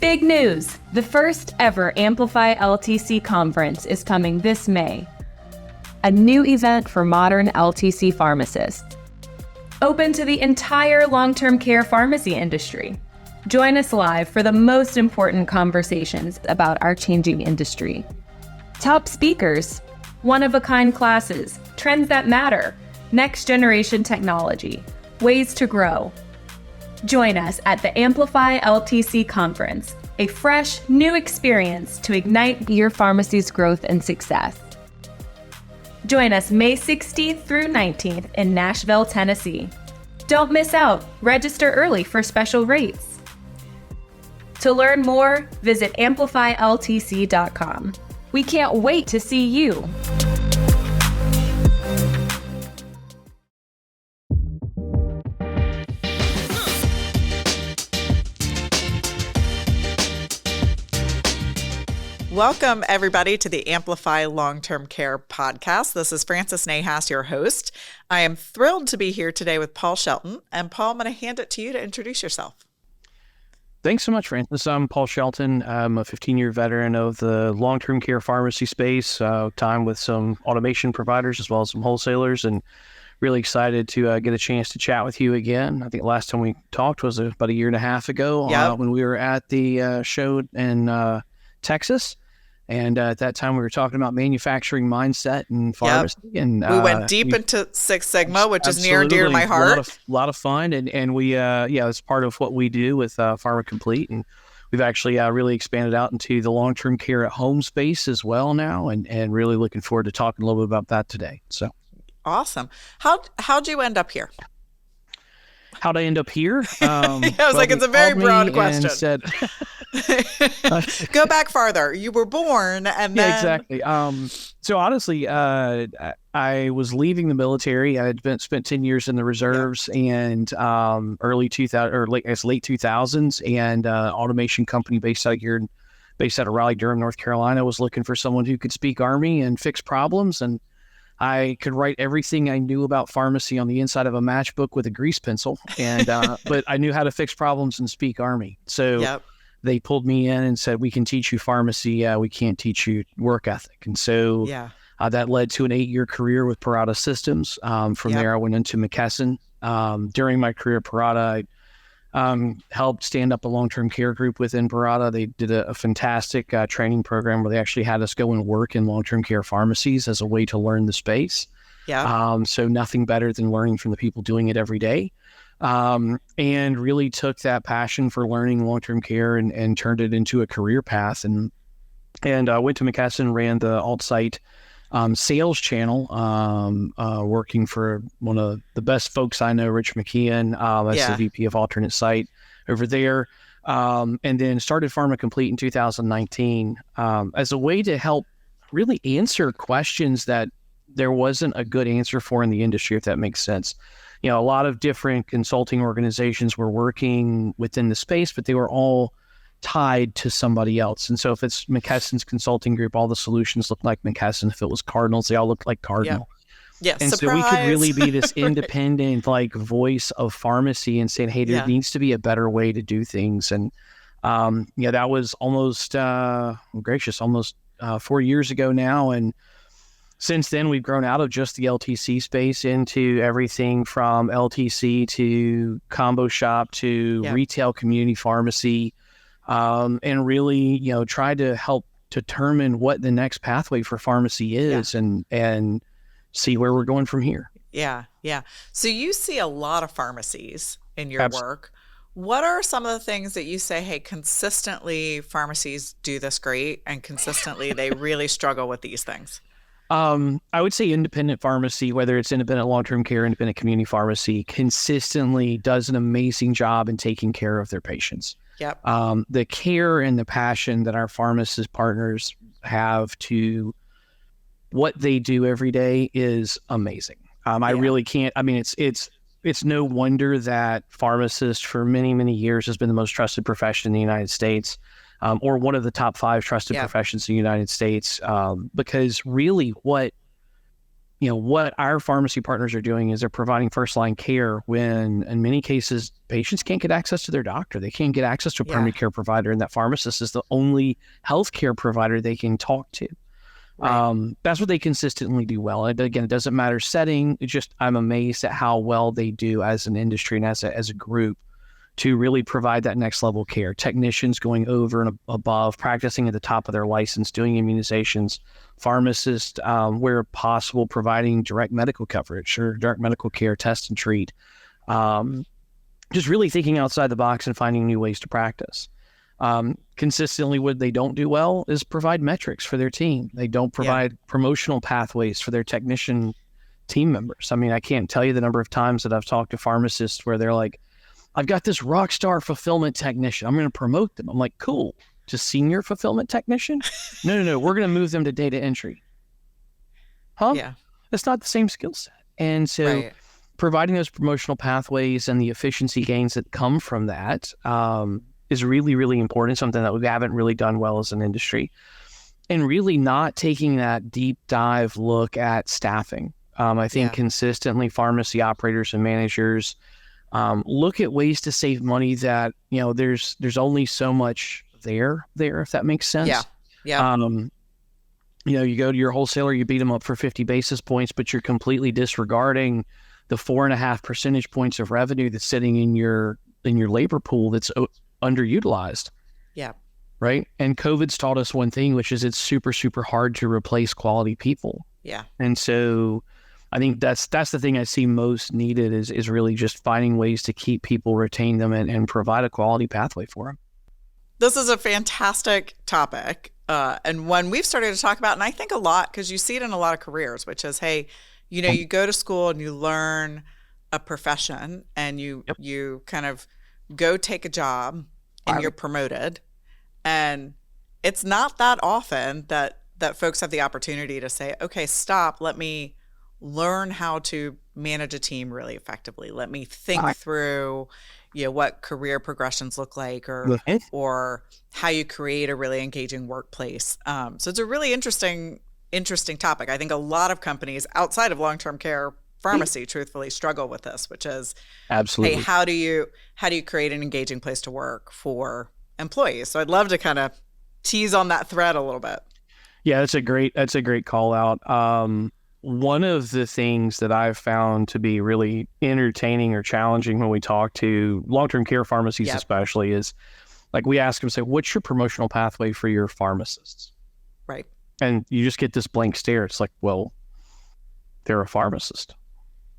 Big news! The first ever Amplify LTC conference is coming this May. A new event for modern LTC pharmacists. Open to the entire long-term care pharmacy industry. Join us live for the most important conversations about our changing industry. Top speakers, one-of-a-kind classes, trends that matter, next-generation technology, ways to grow. Join us at the Amplify LTC Conference, a fresh, new experience to ignite your pharmacy's growth and success. Join us May 16th through 19th in Nashville, Tennessee. Don't miss out. Register early for special rates. To learn more, visit AmplifyLTC.com. We can't wait to see you. Welcome, everybody, to the Amplify Long-Term Care podcast. This is Frances Nahas, your host. I am thrilled to be here today with Paul Shelton. And Paul, I'm going to hand it to you to introduce yourself. Thanks so much, Frances. I'm Paul Shelton. I'm a 15-year veteran of the long-term care pharmacy space, time with some automation providers as well as some wholesalers, and really excited to get a chance to chat with you again. I think the last time we talked was about a year and a half ago when we were at the show in Texas. And at that time, we were talking about manufacturing mindset and pharmacy. Yep. And we went deep into Six Sigma, which is near and dear to my heart. A lot of fun. And we, it's part of what we do with Pharma Complete. And we've actually really expanded out into the long-term care at home space as well now. And really looking forward to talking a little bit about that today. So awesome. How'd you end up here? How'd I end up here? I was like, it's a very broad question. Said, go back farther. You were born and then... Yeah, exactly. So honestly, I was leaving the military. I had spent 10 years in the reserves and early 2000 or late 2000s, and automation company based out of Raleigh, Durham, North Carolina, was looking for someone who could speak Army and fix problems. And I could write everything I knew about pharmacy on the inside of a matchbook with a grease pencil, and but I knew how to fix problems and speak Army. So they pulled me in and said, "We can teach you pharmacy. We can't teach you work ethic." And so that led to an 8-year career with Parata Systems. From there, I went into McKesson. During my career at Parata, I helped stand up a long-term care group within Parata. They did a fantastic training program where they actually had us go and work in long-term care pharmacies as a way to learn the space. So nothing better than learning from the people doing it every day. And really took that passion for learning long-term care and turned it into a career path. And went to McKesson, ran the alt-site sales channel, working for one of the best folks I know, Rich McKeon, as the VP of alternate site over there. And then started Pharma Complete in 2019 as a way to help really answer questions that there wasn't a good answer for in the industry, if that makes sense. You know, a lot of different consulting organizations were working within the space, but they were all tied to somebody else. And so if it's McKesson's consulting group, all the solutions look like McKesson. If it was Cardinals, they all looked like Cardinal. Yeah. And surprise. So we could really be this independent voice of pharmacy and saying, hey, there needs to be a better way to do things. And that was almost almost 4 years ago now. And since then, we've grown out of just the LTC space into everything from LTC to combo shop to retail community pharmacy. And really, try to help determine what the next pathway for pharmacy is and see where we're going from here. Yeah. So you see a lot of pharmacies in your work. What are some of the things that you say, hey, consistently pharmacies do this great and consistently they really struggle with these things? I would say independent pharmacy, whether it's independent long-term care, independent community pharmacy, consistently does an amazing job in taking care of their patients. The care and the passion that our pharmacist partners have to what they do every day is amazing. I really can't. I mean, it's no wonder that pharmacist for many, many years has been the most trusted profession in the United States, or one of the top 5 trusted professions in the United States, because really what what our pharmacy partners are doing is they're providing first line care when in many cases patients can't get access to their doctor. They can't get access to a primary care provider, and that pharmacist is the only healthcare provider they can talk to. Right. That's what they consistently do well. And again, it doesn't matter setting. It's just, I'm amazed at how well they do as an industry and as a group to really provide that next level care. Technicians going over and above, practicing at the top of their license, doing immunizations, pharmacists, where possible, providing direct medical coverage or direct medical care, test and treat. Just really thinking outside the box and finding new ways to practice. Consistently, what they don't do well is provide metrics for their team. They don't provide promotional pathways for their technician team members. I mean, I can't tell you the number of times that I've talked to pharmacists where they're like, I've got this rock star fulfillment technician. I'm going to promote them. I'm like, cool. To senior fulfillment technician? No. We're going to move them to data entry. Huh? Yeah. That's not the same skill set. And so providing those promotional pathways and the efficiency gains that come from that is really, really important. Something that we haven't really done well as an industry. And really not taking that deep dive look at staffing. I think consistently pharmacy operators and managers look at ways to save money that, there's only so much there, if that makes sense. Yeah. You go to your wholesaler, you beat them up for 50 basis points, but you're completely disregarding the 4.5 percentage points of revenue that's sitting in your labor pool that's underutilized. Yeah. Right. And COVID's taught us one thing, which is it's super, super hard to replace quality people. Yeah. And so I think that's the thing I see most needed is really just finding ways to keep people, retain them, and provide a quality pathway for them. This is a fantastic topic, and one we've started to talk about, and I think a lot because you see it in a lot of careers, which is, hey, you go to school and you learn a profession, and you kind of go take a job, and you're promoted, and it's not that often that folks have the opportunity to say, okay, stop, let me learn how to manage a team really effectively. Let me think through, what career progressions look like, or how you create a really engaging workplace. So it's a really interesting topic. I think a lot of companies outside of long-term care pharmacy, truthfully, struggle with this, which is, absolutely, hey, how do you create an engaging place to work for employees? So I'd love to kind of tease on that thread a little bit. Yeah, that's a great call out. One of the things that I've found to be really entertaining or challenging when we talk to long-term care pharmacies, especially, is like we ask them, say, what's your promotional pathway for your pharmacists? Right. And you just get this blank stare. It's like, well, they're a pharmacist.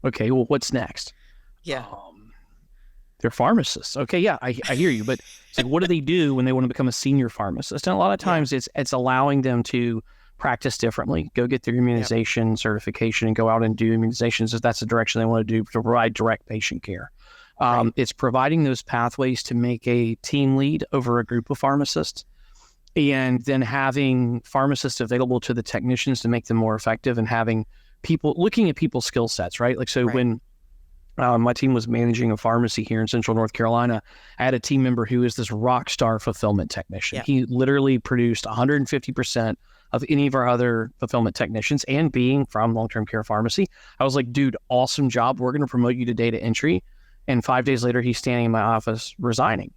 Okay, well, what's next? Yeah. They're pharmacists. Okay, yeah, I hear you. But it's like, what do they do when they want to become a senior pharmacist? And a lot of times it's allowing them to practice differently, go get their immunization certification and go out and do immunizations if that's the direction they want to do to provide direct patient care. It's providing those pathways to make a team lead over a group of pharmacists, and then having pharmacists available to the technicians to make them more effective, and having people looking at people's skill sets, right? Like, so when my team was managing a pharmacy here in Central North Carolina, I had a team member who is this rock star fulfillment technician. He literally produced 150% of any of our other fulfillment technicians, and being from long-term care pharmacy, I was like, dude, awesome job. We're going to promote you to data entry. And 5 days later, he's standing in my office resigning.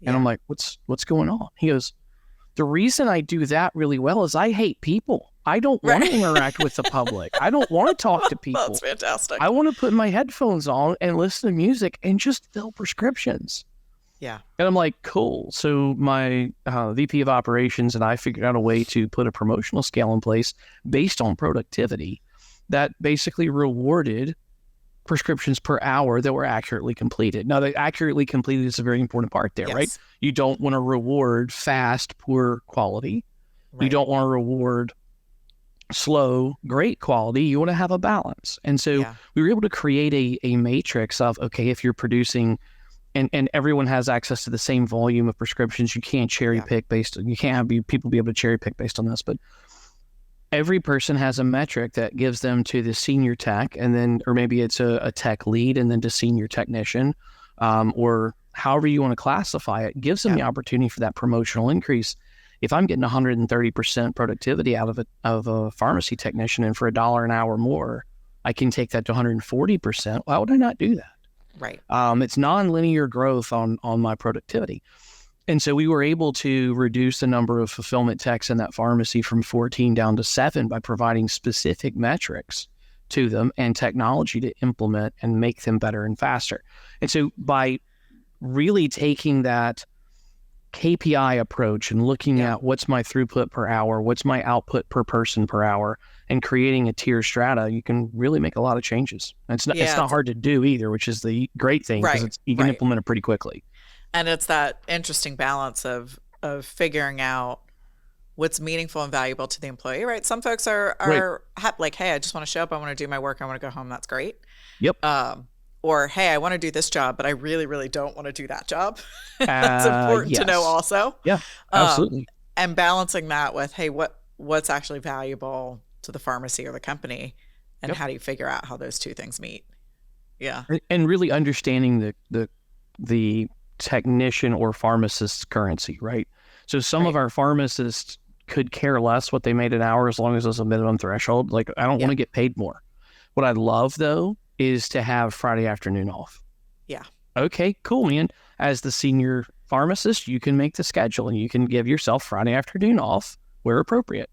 And I'm like, what's going on? He goes, the reason I do that really well is I hate people. I don't want to interact with the public. I don't want to talk to people. That's fantastic. I want to put my headphones on and listen to music and just fill prescriptions. Yeah. And I'm like, cool. So my VP of operations and I figured out a way to put a promotional scale in place based on productivity that basically rewarded prescriptions per hour that were accurately completed. Now, the accurately completed is a very important part there, right? You don't want to reward fast, poor quality. Right. You don't want to reward slow, great quality. You want to have a balance. And so we were able to create a matrix of, okay, if you're producing and everyone has access to the same volume of prescriptions, you can't cherry pick you can't have people be able to cherry pick based on this, but every person has a metric that gives them to the senior tech, and then, or maybe it's a tech lead and then to senior technician, or however you want to classify it, gives them the opportunity for that promotional increase. if I'm getting 130% productivity out of a pharmacy technician, and for $1 an hour more, I can take that to 140%. Why would I not do that? Right. It's non-linear growth on my productivity. And so we were able to reduce the number of fulfillment techs in that pharmacy from 14 down to 7 by providing specific metrics to them and technology to implement and make them better and faster. And so by really taking that KPI approach and looking at what's my throughput per hour, what's my output per person per hour, and creating a tier strata, you can really make a lot of changes. And it's not hard to do either, which is the great thing, because you can implement it pretty quickly. And it's that interesting balance of figuring out what's meaningful and valuable to the employee, right? Some folks are like, hey, I just want to show up. I want to do my work. I want to go home. That's great. Yep. Or, hey, I want to do this job, but I really, really don't want to do that job. That's important to know also. Yeah, absolutely. And balancing that with, hey, what's actually valuable to the pharmacy or the company, and how do you figure out how those two things meet? Yeah. And really understanding the technician or pharmacist's currency, right? So some of our pharmacists could care less what they made an hour as long as there's a minimum threshold. Like, I don't want to get paid more. What I love, though, is to have Friday afternoon off. Yeah. Okay, cool, man. As the senior pharmacist, you can make the schedule and you can give yourself Friday afternoon off where appropriate.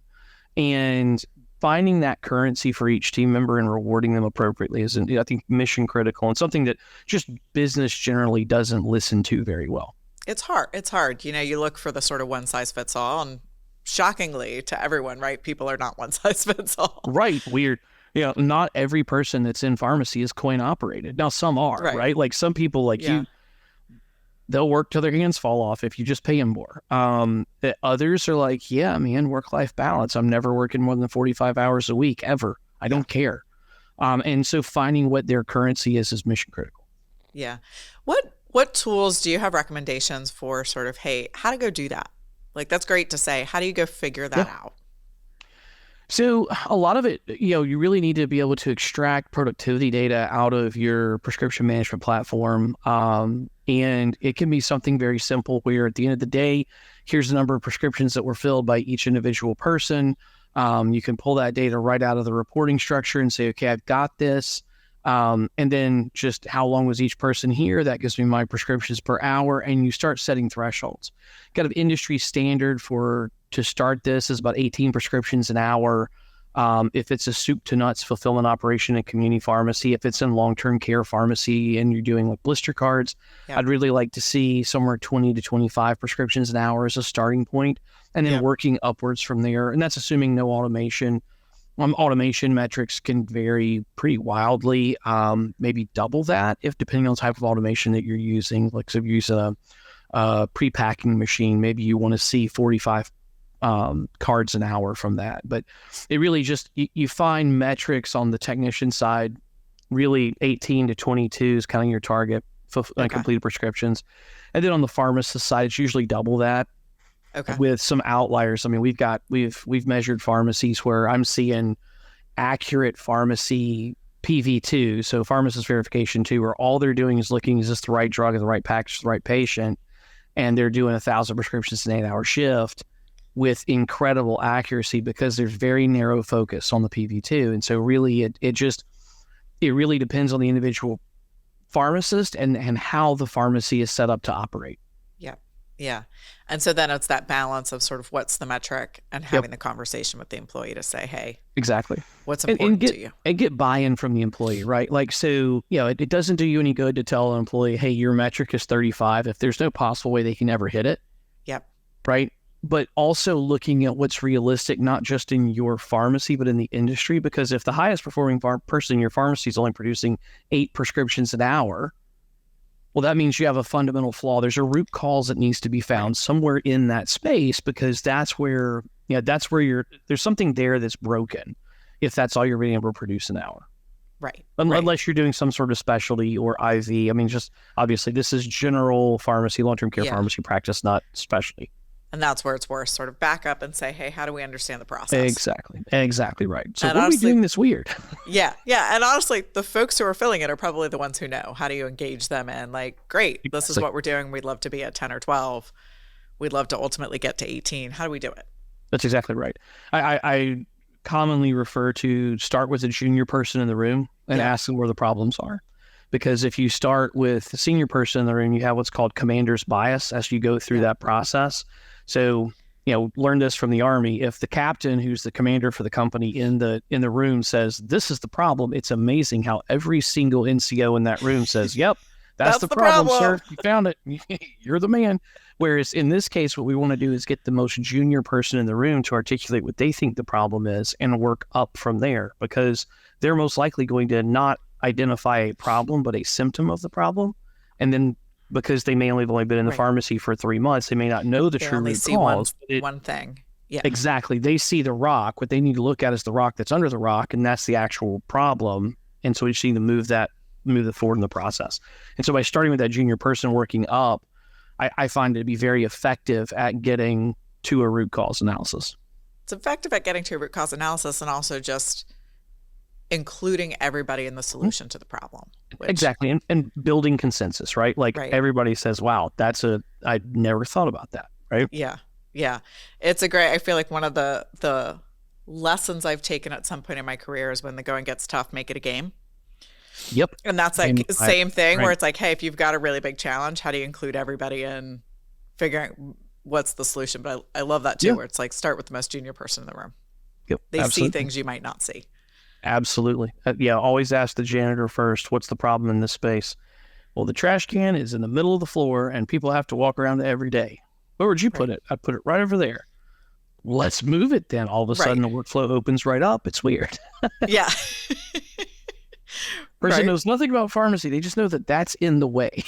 And finding that currency for each team member and rewarding them appropriately is, I think, mission critical, and something that just business generally doesn't listen to very well. It's hard. You look for the sort of one size fits all, and shockingly to everyone, right? People are not one size fits all. Right. Weird. Not every person that's in pharmacy is coin operated. Now, some are, right? Like some people you, they'll work till their hands fall off if you just pay them more. Others are like, yeah, man, work-life balance. I'm never working more than 45 hours a week ever. I don't care. And so finding what their currency is mission critical. Yeah. What tools do you have recommendations for sort of, hey, how to go do that? Like, that's great to say. How do you go figure that out? So a lot of it, you really need to be able to extract productivity data out of your prescription management platform. And it can be something very simple where at the end of the day, here's the number of prescriptions that were filled by each individual person. You can pull that data right out of the reporting structure and say, okay, I've got this. And then just how long was each person here? That gives me my prescriptions per hour. And you start setting thresholds. Kind of industry standard to start this is about 18 prescriptions an hour. If it's a soup to nuts fulfillment operation in community pharmacy, if it's in long-term care pharmacy and you're doing like blister cards, I'd really like to see somewhere 20 to 25 prescriptions an hour as a starting point, and then working upwards from there. And that's assuming no automation. Automation metrics can vary pretty wildly, maybe double that depending on the type of automation that you're using. Like, so if you use a pre-packing machine, maybe you want to see 45 cards an hour from that. But it really just, you find metrics on the technician side, really 18 to 22 is kind of your target for completed prescriptions. And then on the pharmacist side, it's usually double that. Okay. With some outliers. I mean, we've measured pharmacies where I'm seeing accurate pharmacy PV2, so pharmacist verification 2, where all they're doing is looking, is this the right drug, the right package, the right patient, and they're doing 1,000 prescriptions in an 8-hour shift with incredible accuracy because there's very narrow focus on the PV2. And so really it really depends on the individual pharmacist and how the pharmacy is set up to operate. Yeah. And so then it's that balance of sort of what's the metric and having the conversation with the employee to say, hey, exactly, what's important to you? And get buy-in from the employee, right? Like, so, it doesn't do you any good to tell an employee, hey, your metric is 35 if there's no possible way they can ever hit it. Yep. Right. But also looking at what's realistic, not just in your pharmacy, but in the industry, because if the highest performing person in your pharmacy is only producing 8 prescriptions an hour, well, that means you have a fundamental flaw. There's a root cause that needs to be found somewhere in that space, because that's where there's something there that's broken if that's all you're being able to produce an hour. Right. Unless you're doing some sort of specialty or IV. I mean, just obviously this is general pharmacy, long-term care pharmacy practice, not specialty. And that's where it's worth sort of back up and say, hey, how do we understand the process? Exactly right. So what are we doing this weird? Yeah. And honestly, the folks who are filling it are probably the ones who know. How do you engage them in, like, great, this is what we're doing. We'd love to be at 10 or 12. we'd love to ultimately get to 18. How do we do it? That's exactly right. I commonly refer to start with a junior person in the room and ask them where the problems are. Because if you start with the senior person in the room, you have what's called commander's bias as you go through that process. So, learn this from the Army. If the captain, who's the commander for the company in the room, says, this is the problem, it's amazing how every single NCO in that room says, yep, that's the problem, sir. You found it. You're the man. Whereas in this case, what we want to do is get the most junior person in the room to articulate what they think the problem is and work up from there, because they're most likely going to not identify a problem, but a symptom of the problem. And then because they may only have only been in the pharmacy for 3 months, they may not know the true root cause. One thing. Yeah. Exactly. They see the rock. What they need to look at is the rock that's under the rock, and that's the actual problem. And so we just need to move it forward in the process. And so by starting with that junior person working up, I find it to be very effective at getting to a root cause analysis. It's effective at getting to a root cause analysis and also just including everybody in the solution to the problem. Exactly. And building consensus, right? Everybody says, wow, I never thought about that, right? Yeah. Yeah. I feel like one of the lessons I've taken at some point in my career is when the going gets tough, make it a game. Yep. And that's same thing where it's like, hey, if you've got a really big challenge, how do you include everybody in figuring what's the solution? But I love that too, where it's like, start with the most junior person in the room. Yep. They see things you might not see. Absolutely. Always ask the janitor first, what's the problem in this space? Well, the trash can is in the middle of the floor and people have to walk around it every day. Where would you put it? I'd put it right over there. Let's move it then. All of a sudden the workflow opens right up. It's weird. Yeah. Person knows nothing about pharmacy. They just know that that's in the way.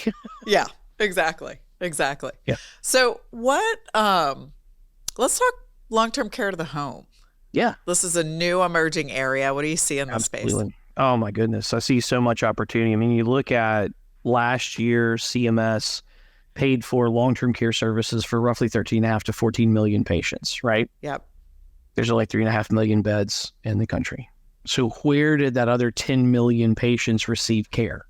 Yeah, exactly. Yeah. So let's talk long-term care to the home. Yeah. This is a new emerging area. What do you see in this space? Oh my goodness. I see so much opportunity. I mean, you look at last year, CMS paid for long-term care services for roughly 13.5 to 14 million patients, right? Yep. There's like 3.5 million beds in the country. So where did that other 10 million patients receive care?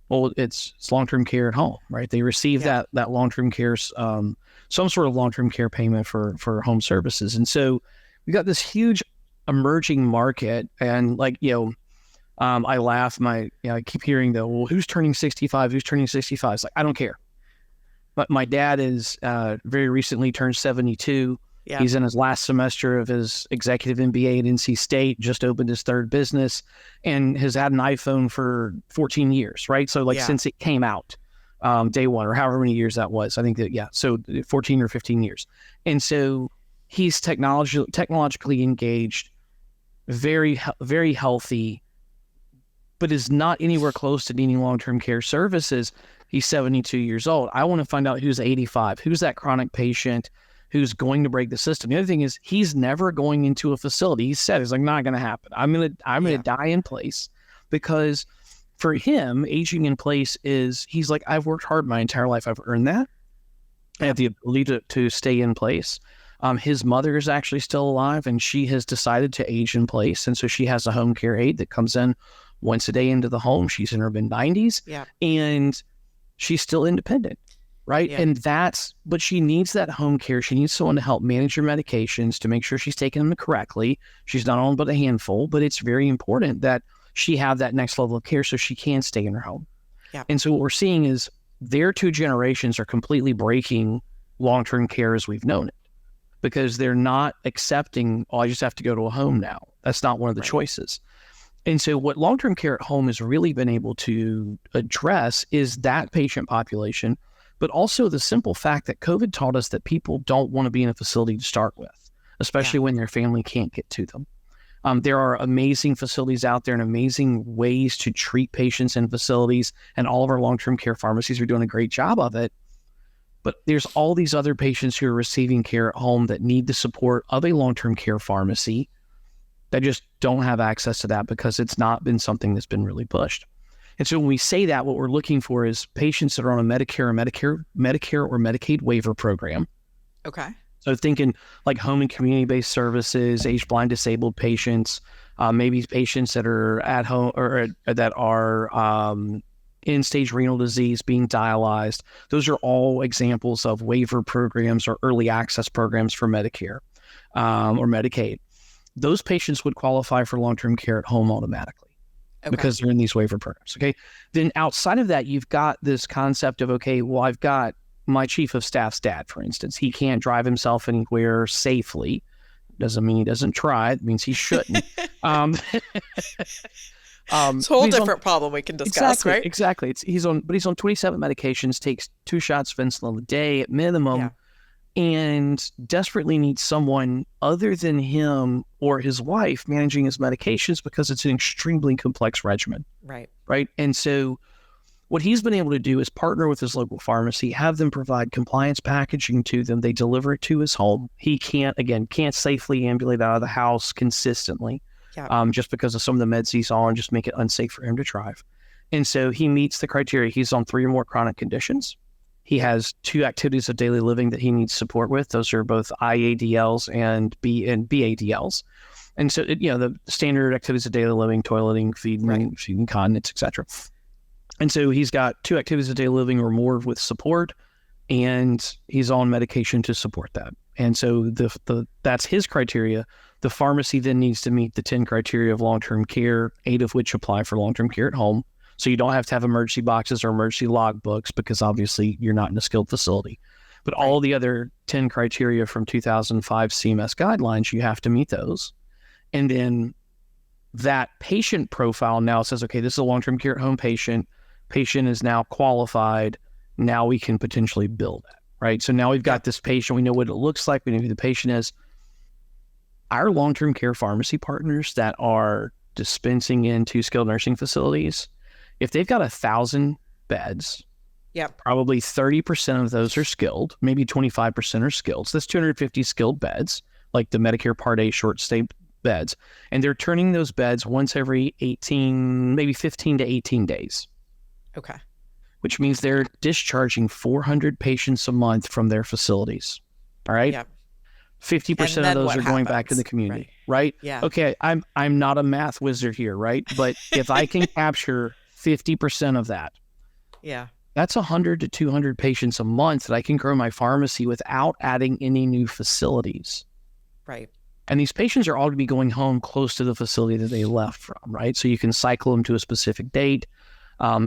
Well, it's long-term care at home, right? They receive that long-term care, some sort of long-term care payment for home services. And so we got this huge emerging market. And I laugh. I keep hearing who's turning 65? Who's turning 65? It's like, I don't care. But my dad is very recently turned 72. Yeah. He's in his last semester of his executive MBA at NC State, just opened his third business, and has had an iPhone for 14 years, right? So since it came out, day one, or however many years that was, I think so 14 or 15 years. And so he's technologically engaged, very, very healthy, but is not anywhere close to needing long-term care services. He's 72 years old. I want to find out who's 85, who's that chronic patient who's going to break the system. The other thing is he's never going into a facility. He said it's not going to happen. I'm going to die in place, because for him, aging in place he's like, I've worked hard my entire life. I've earned that. I have the ability to stay in place. His mother is actually still alive, and she has decided to age in place. And so she has a home care aide that comes in once a day into the home. She's in her mid-90s, and she's still independent. Right. Yeah. But she needs that home care. She needs someone to help manage her medications, to make sure she's taking them correctly. She's not on but a handful, but it's very important that she have that next level of care so she can stay in her home. Yeah. And so what we're seeing is their two generations are completely breaking long-term care as we've known it, because they're not accepting, I just have to go to a home now. That's not one of the choices. And so what long-term care at home has really been able to address is that patient population, but also the simple fact that COVID taught us that people don't want to be in a facility to start with, especially when their family can't get to them. There are amazing facilities out there and amazing ways to treat patients in facilities, and all of our long-term care pharmacies are doing a great job of it. But there's all these other patients who are receiving care at home that need the support of a long-term care pharmacy that just don't have access to that because it's not been something that's been really pushed. And so when we say that, what we're looking for is patients that are on a Medicare or Medicaid waiver program. Okay. So thinking like home and community-based services, age-blind disabled patients, maybe patients that are at home or that are end-stage renal disease, being dialyzed. Those are all examples of waiver programs or early access programs for Medicare or Medicaid. Those patients would qualify for long-term care at home automatically because they're in these waiver programs. Okay. Then outside of that, you've got this concept of, okay, well, I've got my chief of staff's dad, for instance. He can't drive himself anywhere safely. Doesn't mean he doesn't try. It means he shouldn't. It's a whole different problem we can discuss, right? Exactly. He's on 27 medications, takes 2 shots of insulin a day at minimum, and desperately needs someone other than him or his wife managing his medications because it's an extremely complex regimen. Right. And so what he's been able to do is partner with his local pharmacy, have them provide compliance packaging to them. They deliver it to his home. He can't safely ambulate out of the house consistently. Just because of some of the meds he's on, just make it unsafe for him to drive. And so he meets the criteria. He's on 3 or more chronic conditions. He has 2 activities of daily living that he needs support with. Those are both IADLs and BADLs. And so, the standard activities of daily living, toileting, feeding continence, etc. And so he's got 2 activities of daily living or more with support, and he's on medication to support that. And so that's his criteria. The pharmacy then needs to meet the 10 criteria of long-term care, 8 of which apply for long-term care at home. So you don't have to have emergency boxes or emergency log books because obviously you're not in a skilled facility. But all the other 10 criteria from 2005 CMS guidelines, you have to meet those. And then that patient profile now says, okay, this is a long-term care at home patient. Patient is now qualified. Now we can potentially bill that, right? So now we've got this patient. We know what it looks like. We know who the patient is. Our long-term care pharmacy partners that are dispensing into skilled nursing facilities, if they've got 1,000 beds, probably 30% of those are skilled, maybe 25% are skilled. So that's 250 skilled beds, like the Medicare Part A short stay beds. And they're turning those beds once every 18, maybe 15 to 18 days. Okay. Which means they're discharging 400 patients a month from their facilities. All right. 50% of those are going back to the community, right? Okay, I'm not a math wizard here, right? But if I can capture 50% of that, that's 100 to 200 patients a month that I can grow my pharmacy without adding any new facilities. Right. And these patients are all to be going home close to the facility that they left from, right? So you can cycle them to a specific date,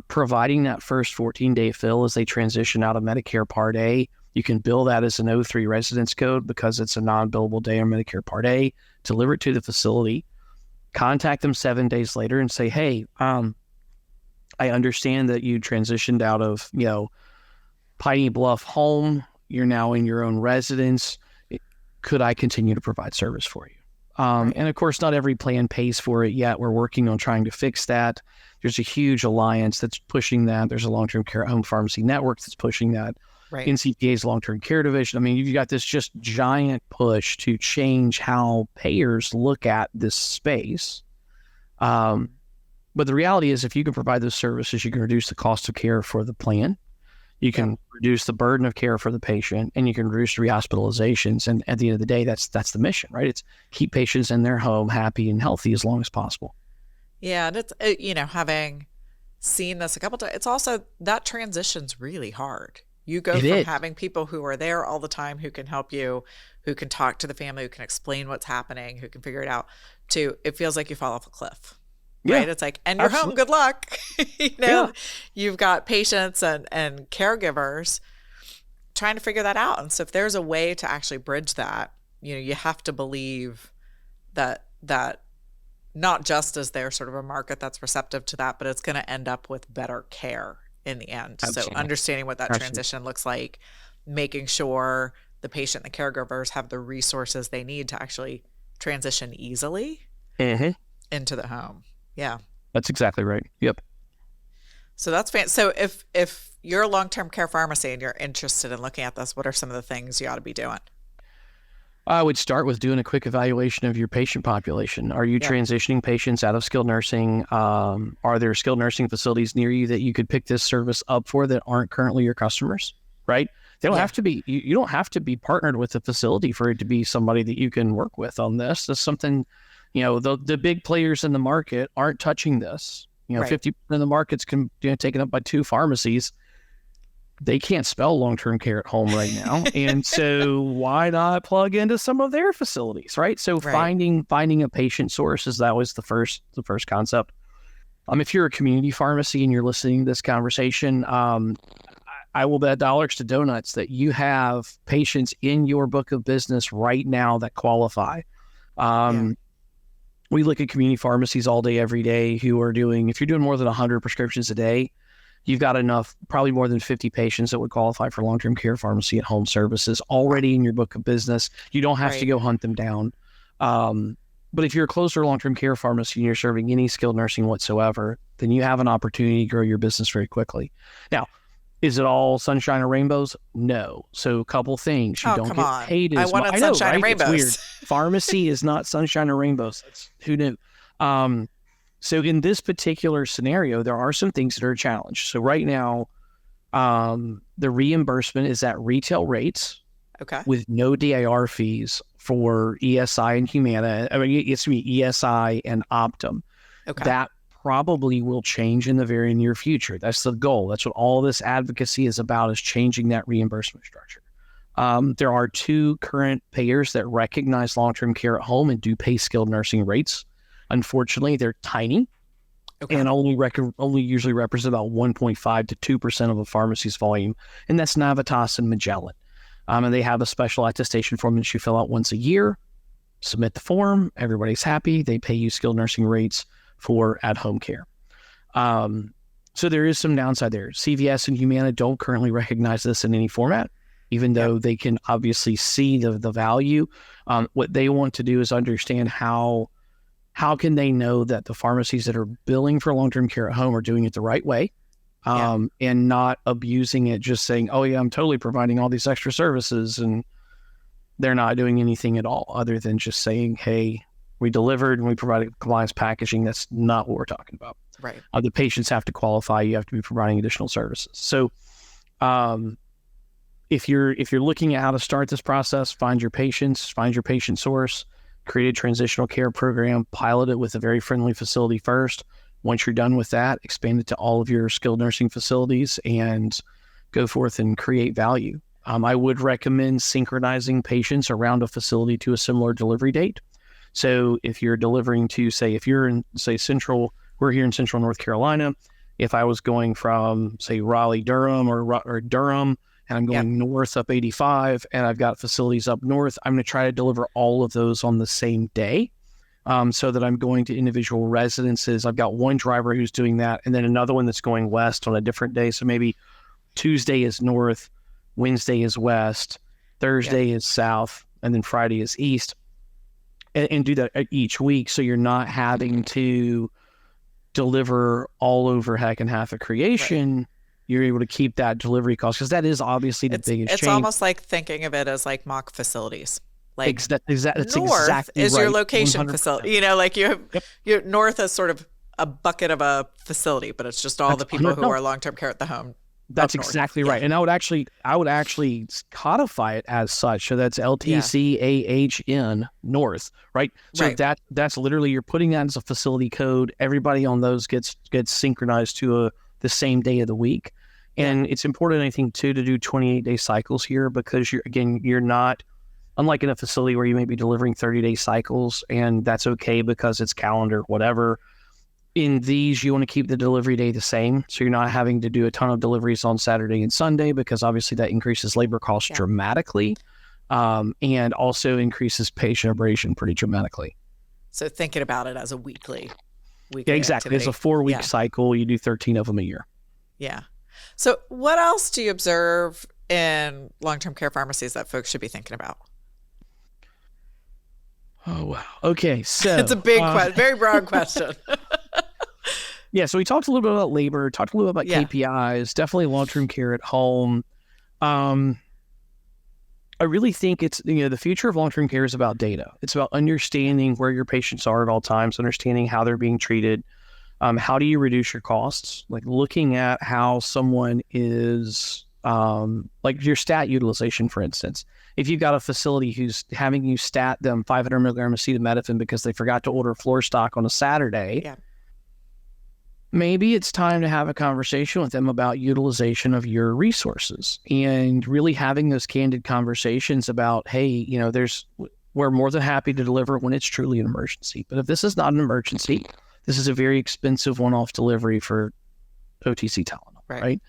providing that first 14-day fill as they transition out of Medicare Part A. You can bill that as an 03 residence code because it's a non-billable day on Medicare Part A, deliver it to the facility, contact them 7 days later and say, hey, I understand that you transitioned out of, Piney Bluff home. You're now in your own residence. Could I continue to provide service for you? And of course, not every plan pays for it yet. We're working on trying to fix that. There's a huge alliance that's pushing that. There's a long-term care home pharmacy network that's pushing that. NCPA's long-term care division. I mean, you've got this just giant push to change how payers look at this space. But the reality is if you can provide those services, you can reduce the cost of care for the plan. You can reduce the burden of care for the patient, and you can reduce rehospitalizations. And at the end of the day, that's the mission, right? It's keep patients in their home happy and healthy as long as possible. Yeah. And it's, having seen this a couple times, it's also that transition's really hard. You go from having people who are there all the time, who can help you, who can talk to the family, who can explain what's happening, who can figure it out, to it feels like you fall off a cliff, right? It's like, and you're home, good luck. You've got patients and caregivers trying to figure that out. And so if there's a way to actually bridge that, you have to believe that not just is there sort of a market that's receptive to that, but it's going to end up with better care in the end. Absolutely. So understanding what that transition looks like, making sure the patient and the caregivers have the resources they need to actually transition easily into the home. Yeah. That's exactly right. Yep. So that's so if you're a long-term care pharmacy and you're interested in looking at this, what are some of the things you ought to be doing? I would start with doing a quick evaluation of your patient population. Are you transitioning patients out of skilled nursing? Are there skilled nursing facilities near you that you could pick this service up for that aren't currently your customers, right? They don't have to be, you don't have to be partnered with a facility for it to be somebody that you can work with on this. That's something, the big players in the market aren't touching this. Right. 50% of the market's taken up by 2 pharmacies. They can't spell long-term care at home right now. And so why not plug into some of their facilities, right? So Right. finding a patient source is always the first concept. If you're a community pharmacy and you're listening to this conversation, I will bet dollars to donuts that you have patients in your book of business right now that qualify. We look at community pharmacies all day, every day who are doing, if you're doing more than 100 prescriptions a day, you've got enough, probably more than 50 patients that would qualify for long-term care pharmacy at home services already in your book of business. You don't have to go hunt them down. But if you're a closer long-term care pharmacy and you're serving any skilled nursing whatsoever, then you have an opportunity to grow your business very quickly. Now, is it all sunshine and rainbows? No. So a couple things. You don't get paid as much. I wanted sunshine and rainbows. It's weird. Pharmacy is not sunshine and rainbows. Who knew? So in this particular scenario, there are some things that are a challenge. So right now, the reimbursement is at retail rates with no DIR fees for ESI and Humana. ESI and Optum. That probably will change in the very near future. That's the goal. That's what all this advocacy is about, is changing that reimbursement structure. There are 2 current payers that recognize long-term care at home and do pay skilled nursing rates. Unfortunately, they're tiny and only usually represent about 1.5 to 2% of a pharmacy's volume, and that's Navitas and Magellan. And they have a special attestation form that you fill out once a year, submit the form, everybody's happy, they pay you skilled nursing rates for at-home care. So there is some downside there. CVS and Humana don't currently recognize this in any format, even though they can obviously see the value. What they want to do is understand how can they know that the pharmacies that are billing for long-term care at home are doing it the right way, and not abusing it, just saying, oh yeah, I'm totally providing all these extra services, and they're not doing anything at all other than just saying, hey, we delivered and we provided compliance packaging. That's not what we're talking about. Right. The patients have to qualify. You have to be providing additional services. So if you're looking at how to start this process, find your patients, find your patient source, create a transitional care program, pilot it with a very friendly facility first. Once you're done with that, expand it to all of your skilled nursing facilities and go forth and create value. I would recommend synchronizing patients around a facility to a similar delivery date. So if you're delivering to, say, if you're in, say, we're here in Central North Carolina. If I was going from, say, Raleigh-Durham or Durham, and I'm going north up 85, and I've got facilities up north, I'm going to try to deliver all of those on the same day, so that I'm going to individual residences. I've got one driver who's doing that, and then another one that's going west on a different day. So maybe Tuesday is north, Wednesday is west, Thursday is south, and then Friday is east, and do that each week, so you're not having to deliver all over heck and half a creation. Right. You're able to keep that delivery cost, because that is obviously the biggest change. It's almost like thinking of it as like mock facilities. Like that's north exactly is right. your location 100%. facility. Like you have your north is sort of a bucket of a facility, but it's just all the people who are long-term care at the home. That's exactly right. And I would actually codify it as such. So that's LTCAHN North, right? So that's literally, you're putting that as a facility code. Everybody on those gets synchronized to the same day of the week. And it's important, I think, too, to do 28-day cycles here, because you're not, unlike in a facility where you may be delivering 30-day cycles, and that's okay because it's calendar, whatever. In these, you want to keep the delivery day the same, so you're not having to do a ton of deliveries on Saturday and Sunday, because obviously that increases labor costs dramatically, and also increases patient abrasion pretty dramatically. So thinking about it as a weekly exactly. activity. It's a 4-week cycle. You do 13 of them a year. Yeah. So what else do you observe in long-term care pharmacies that folks should be thinking about? Oh, wow. Okay, so it's a big question, very broad question. Yeah, so we talked a little bit about labor, talked a little bit about KPIs, definitely long-term care at home. I really think it's, the future of long-term care is about data. It's about understanding where your patients are at all times, understanding how they're being treated. How do you reduce your costs? Like looking at how someone is, like your stat utilization, for instance. If you've got a facility who's having you stat them 500 milligrams of acetaminophen because they forgot to order floor stock on a Saturday, maybe it's time to have a conversation with them about utilization of your resources and really having those candid conversations about, hey, we're more than happy to deliver when it's truly an emergency. But if this is not an emergency, this is a very expensive one-off delivery for OTC Tylenol, right?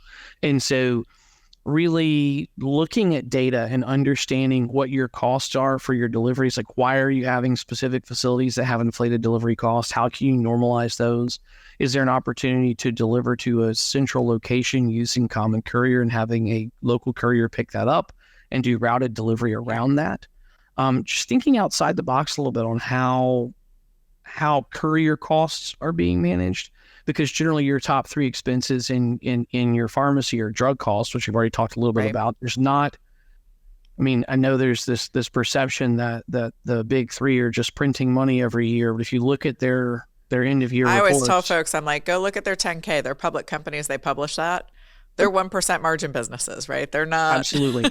And so really looking at data and understanding what your costs are for your deliveries, like why are you having specific facilities that have inflated delivery costs? How can you normalize those? Is there an opportunity to deliver to a central location using common courier and having a local courier pick that up and do routed delivery around that? Just thinking outside the box a little bit on how courier costs are being managed, because generally your top three expenses in your pharmacy are drug costs, which we've already talked a little bit about. There's not, I know there's this perception that the big three are just printing money every year, but if you look at their end of year reports, I always tell folks, I'm like, go look at their 10K. They're public companies. They publish that. They're 1% margin businesses, right? They're not. Absolutely.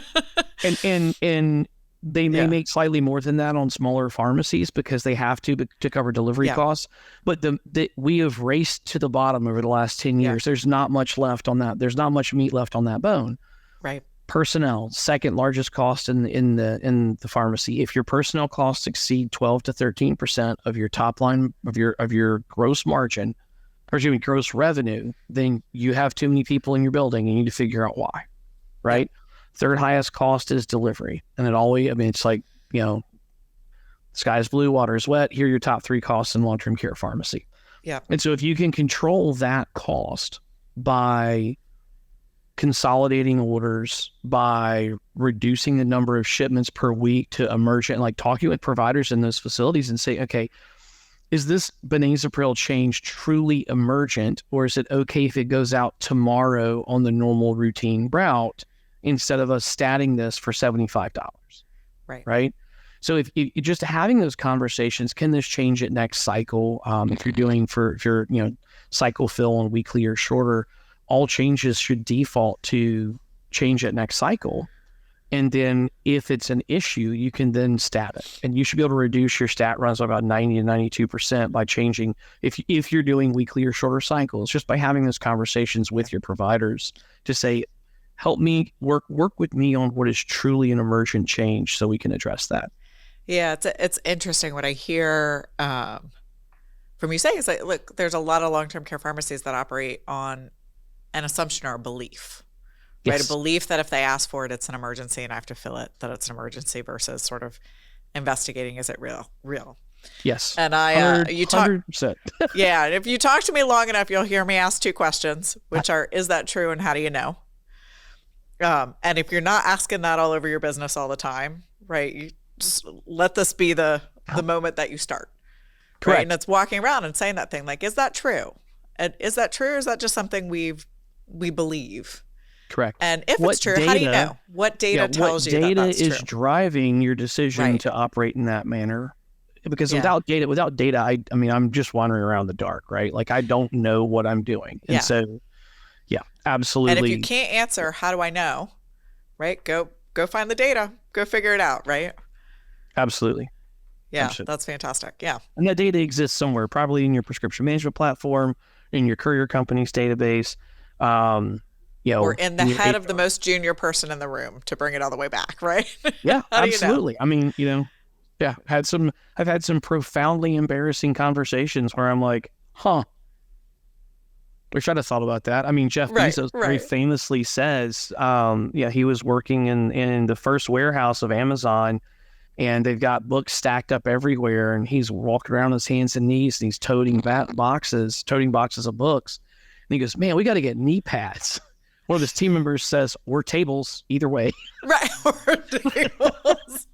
and they may make slightly more than that on smaller pharmacies because they have to cover delivery costs. But we have raced to the bottom over the last 10 years. There's not much left on that. There's not much meat left on that bone. Right. Personnel, second largest cost in the pharmacy. If your personnel costs exceed 12 to 13% of your top line of your gross margin, or gross revenue, then you have too many people in your building. You need to figure out why. Right. Yeah. Third highest cost is delivery. And it always, it's like, sky's blue, water's wet. Here are your top three costs in long-term care pharmacy. Yeah. And so if you can control that cost by consolidating orders, by reducing the number of shipments per week to emergent, like talking with providers in those facilities and say, okay, is this benazepril change truly emergent, or is it okay if it goes out tomorrow on the normal routine route, instead of us statting this for $75, right? So if just having those conversations, can this change at next cycle? If you're doing if you're cycle fill on weekly or shorter, all changes should default to change at next cycle. And then if it's an issue, you can then stat it. And you should be able to reduce your stat runs by about 90 to 92% by changing, if you're doing weekly or shorter cycles, just by having those conversations with your providers to say, help me work with me on what is truly an emergent change so we can address that. Yeah, it's interesting what I hear from you saying is like, look, there's a lot of long-term care pharmacies that operate on an assumption or a belief, right? A belief that if they ask for it, it's an emergency and I have to fill it, that it's an emergency versus sort of investigating, is it real? Yes. And you talk, 100%. Yeah. And if you talk to me long enough, you'll hear me ask two questions, which are, is that true? And how do you know? And if you're not asking that all over your business all the time, right, you just let this be the moment that you start. Correct. Right? And it's walking around and saying that thing, like, is that true? And is that true? Or is that just something we believe? Correct. And if it's true, how do you know? What data tells you that that's true? What data is driving your decision to operate in that manner? Because without data, I'm just wandering around the dark, right? Like I don't know what I'm doing. And so yeah, absolutely. And if you can't answer, how do I know? Right? Go find the data. Go figure it out, right? Absolutely. Yeah, that's fantastic. Yeah. And that data exists somewhere, probably in your prescription management platform, in your courier company's database, or in the head of the most junior person in the room, to bring it all the way back, right? Yeah, absolutely. I've had some profoundly embarrassing conversations where I'm like, wish I'd have thought about that. Jeff Bezos very famously says, he was working in the first warehouse of Amazon, and they've got books stacked up everywhere, and he's walking around on his hands and knees, and he's toting boxes of books. And he goes, man, we got to get knee pads. One of his team members says, or tables, either way. Right, or tables.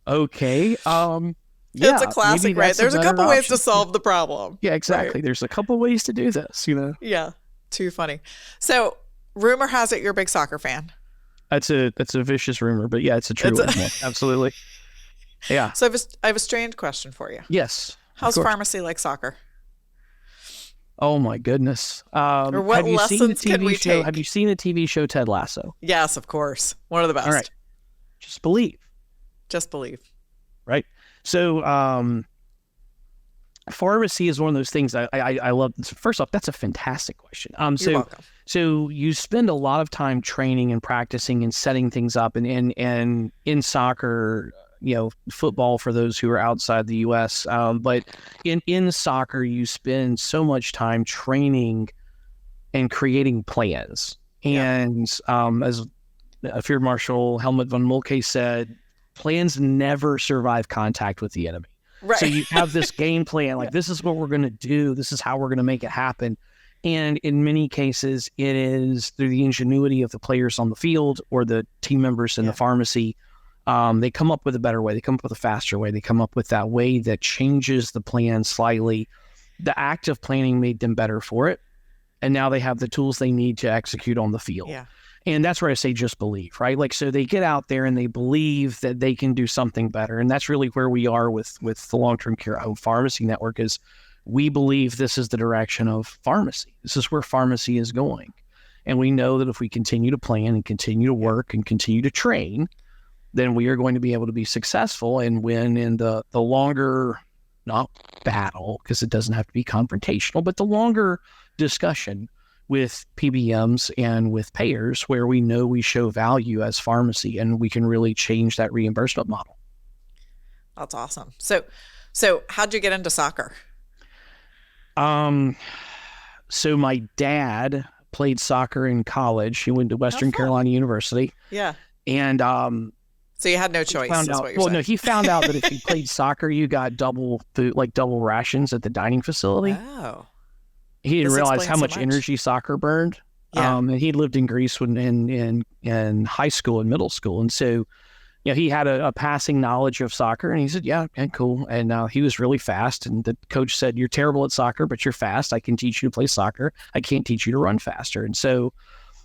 Okay. It's a classic, right? There's a couple ways to solve the problem. Yeah, exactly. Right? There's a couple ways to do this, Yeah, too funny. So, rumor has it you're a big soccer fan. That's a vicious rumor, but yeah, it's a true one. Absolutely. Yeah. So I have a strange question for you. Yes. How's pharmacy like soccer? Oh my goodness. Or what lessons can we take? Have you seen the TV show Ted Lasso? Yes, of course. One of the best. All right. Just believe. Just believe. Right. So pharmacy is one of those things I love. First off, that's a fantastic question. You're welcome. So you spend a lot of time training and practicing and setting things up, and in soccer, football for those who are outside the U.S. But in soccer, you spend so much time training and creating plans. And as Field Marshal Helmut von Moltke said, plans never survive contact with the enemy. Right. So you have this game plan, like this is what we're going to do. This is how we're going to make it happen. And in many cases, it is through the ingenuity of the players on the field or the team members in the pharmacy. They come up with a better way. They come up with a faster way. They come up with that way that changes the plan slightly. The act of planning made them better for it. And now they have the tools they need to execute on the field. Yeah. And that's where I say just believe, right? Like, so they get out there and they believe that they can do something better. And that's really where we are with the long-term care home pharmacy network is we believe this is the direction of pharmacy. This is where pharmacy is going. And we know that if we continue to plan and continue to work and continue to train, then we are going to be able to be successful and win in the longer, not battle, because it doesn't have to be confrontational, but the longer discussion with PBMs and with payers where we know we show value as pharmacy and we can really change that reimbursement model. That's awesome. So how'd you get into soccer? So my dad played soccer in college. He went to Western Carolina University. Yeah. And so you had no choice. No, he found out that if you played soccer, you got double food, like double rations at the dining facility. Oh. He didn't realize how much energy soccer burned. Yeah. And he lived in Greece when in high school and middle school. And so, he had a passing knowledge of soccer, and he said, yeah, cool. And he was really fast. And the coach said, you're terrible at soccer, but you're fast. I can teach you to play soccer. I can't teach you to run faster. And so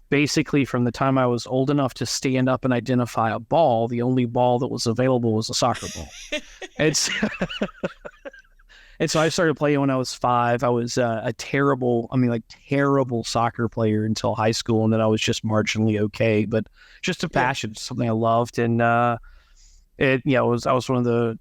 basically from the time I was old enough to stand up and identify a ball, the only ball that was available was a soccer ball. And so I started playing when I was 5. I was a terrible soccer player until high school. And then I was just marginally okay, but just a passion, something I loved. And I was one of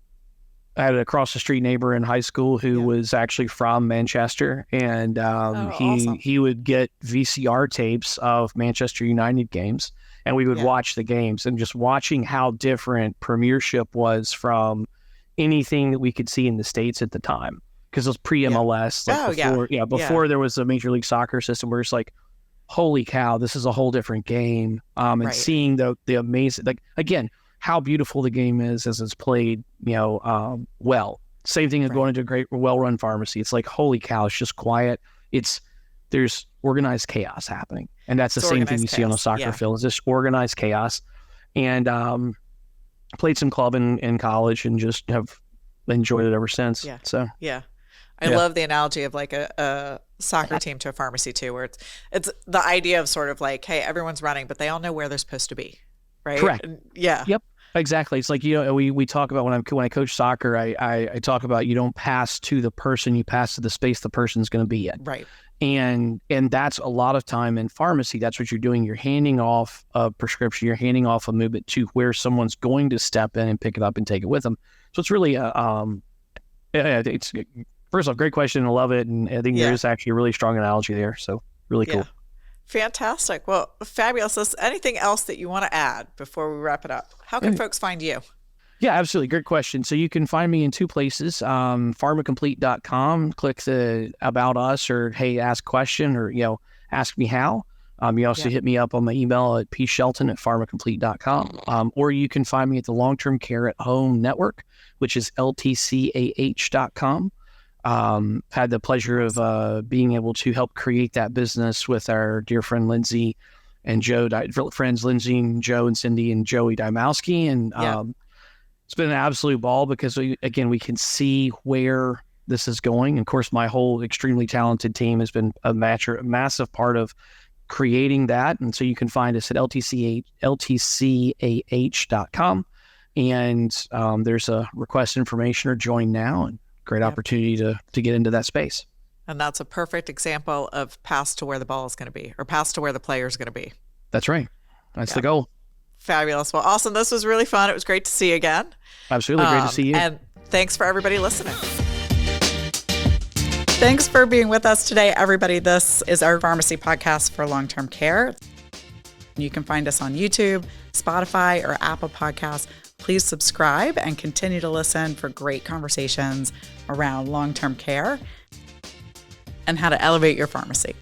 I had an across the street neighbor in high school who was actually from Manchester. And awesome. he would get VCR tapes of Manchester United games and we would watch the games, and just watching how different Premiership was from anything that we could see in the States at the time, because it was pre-MLS. Before there was a Major League Soccer system where it's like, holy cow, this is a whole different game. And seeing the amazing, like, again, how beautiful the game is as it's played, well. Same thing as going into a great, well-run pharmacy. It's like, holy cow, it's just quiet. There's organized chaos happening. And that's the same thing you see on a soccer field. It's just organized chaos. And played some club in college and just have enjoyed it ever since. I love the analogy of like a soccer team to a pharmacy too, where it's the idea of sort of like, hey, everyone's running, but they all know where they're supposed to be, right? Correct. Yep, exactly. It's like, we talk about when I coach soccer, I talk about you don't pass to the person, you pass to the space the person's going to be in. Right. And that's a lot of time in pharmacy. That's what you're doing. You're handing off a prescription. You're handing off a movement to where someone's going to step in and pick it up and take it with them. So it's really, it's first off, great question. I love it. And I think there is actually a really strong analogy there. So really cool. Fantastic. Well, fabulous. Anything else that you want to add before we wrap it up? How can folks find you? Yeah, absolutely. Great question. So you can find me in 2 places, pharmacomplete.com, click the About Us or, hey, ask question or, ask me how. You also hit me up on my email at pshelton@pharmacomplete.com. Or you can find me at the Long-Term Care at Home Network, which is ltcah.com. Had the pleasure of being able to help create that business with our dear friend Lindsay and Joe, friends Lindsay and Joe and Cindy and Joey Dymowski. And it's been an absolute ball because, we can see where this is going. And of course, my whole extremely talented team has been a massive part of creating that. And so you can find us at ltcah.com. And there's a request information or join now, and great opportunity to get into that space. And that's a perfect example of pass to where the ball is going to be, or pass to where the player is going to be. That's right. That's the goal. Fabulous. Well, awesome. This was really fun. It was great to see you again. Absolutely. Great to see you. And thanks for everybody listening. Thanks for being with us today, everybody. This is our pharmacy podcast for long-term care. You can find us on YouTube, Spotify, or Apple Podcasts. Please subscribe and continue to listen for great conversations around long-term care and how to elevate your pharmacy.